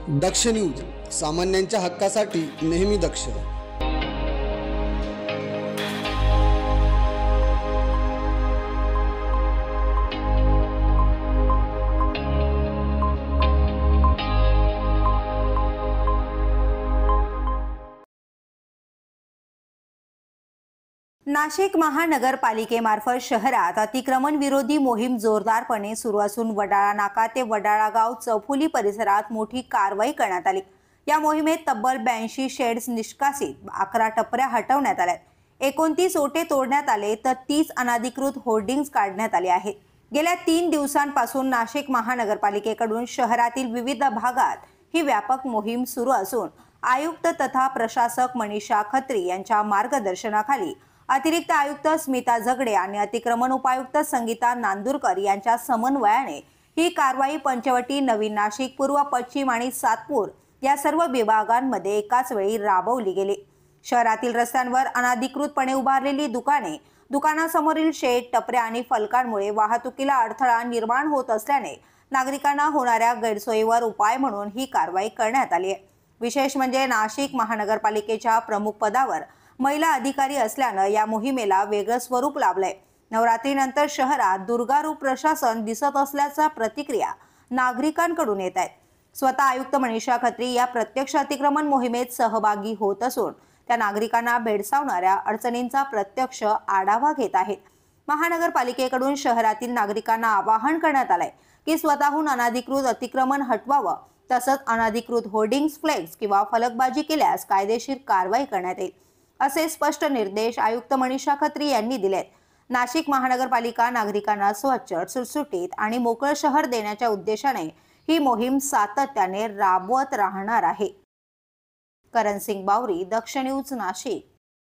दक्ष news, सामान्यांच्या हक्कासाठी नेहमी दक्ष। नाशिक महानगरपालिकेमार्फत शहरात अतिक्रमण विरोधी मोहीम जोरदारपणे सुरू असून वडाळा नाका ते वडाळा गाव चौफुली परिसरात मोठी कारवाई करण्यात आली। या मोहिमेत तब्बल 82 शेड्स निष्कासित, 11 टपऱ्या हटवण्यात आल्या, 29 ओटे तोडण्यात आले तर 30 अनधिकृत होर्डिंग्स काढण्यात आले आहेत। गेल्या 3 दिवसांपासून नाशिक महानगरपालिकेकडून शहरातील विविध भागात ही व्यापक मोहीम सुरू असून आयुक्त तथा प्रशासक मनीषा खत्री यांच्या मार्गदर्शनाखाली अतिरिक्त आयुक्त स्मिता झगडे आणि अतिक्रमण उपायुक्त संगीता नांदुरकर यांच्या समन्वयाने ही कारवाई पंचवटी, नवीन नाशिक, पूर्व, पश्चिम आणि सातपूर या सर्व विभागांमध्ये एकाच वेळी राबवली गेली। शहरातील रस्त्यांवर अनधिकृतपणे उभारलेली दुकाने, दुकानासमोरील शेड, टपऱ्या आणि फलकांमुळे वाहतुकीला अडथळा निर्माण होत असल्याने नागरिकांना होणाऱ्या गैरसोयीवर उपाय म्हणून ही कारवाई करण्यात आली आहे। विशेष म्हणजे नाशिक महानगरपालिकेच्या प्रमुख पदावर महिला अधिकारी असल्याने या मोहिमेला वेगळं स्वरूप लाभलंय। नवरात्रीनंतर शहरात दुर्गारूप प्रशासन दिसत असल्याच्या प्रतिक्रिया नागरिकांकडून येत आहेत। स्वतः आयुक्त मनीषा खत्री या प्रत्यक्ष अतिक्रमण मोहिमेत सहभागी होत असून त्या नागरिकांना भेडसावणाऱ्या अडचणींचा प्रत्यक्ष आढावा घेत आहेत। महानगरपालिकेकडून शहरातील नागरिकांना आवाहन करण्यात आलंय की स्वतःहून अनधिकृत अतिक्रमण हटवावं, तसंच अनधिकृत होर्डिंग्स, फ्लेक्स किंवा फलकबाजी केल्यास कायदेशीर कारवाई करण्यात येईल, असे स्पष्ट निर्देश आयुक्त मनीषा खत्री यांनी दिलेत। नाशिक महानगरपालिका नागरिकांना स्वच्छ, सुटसुटीत आणि मोकळं शहर देण्याच्या उद्देशाने ही मोहीम सातत्याने राबवत राहणार आहे। करण सिंग बावरी, दक्ष न्यूज, नाशिक।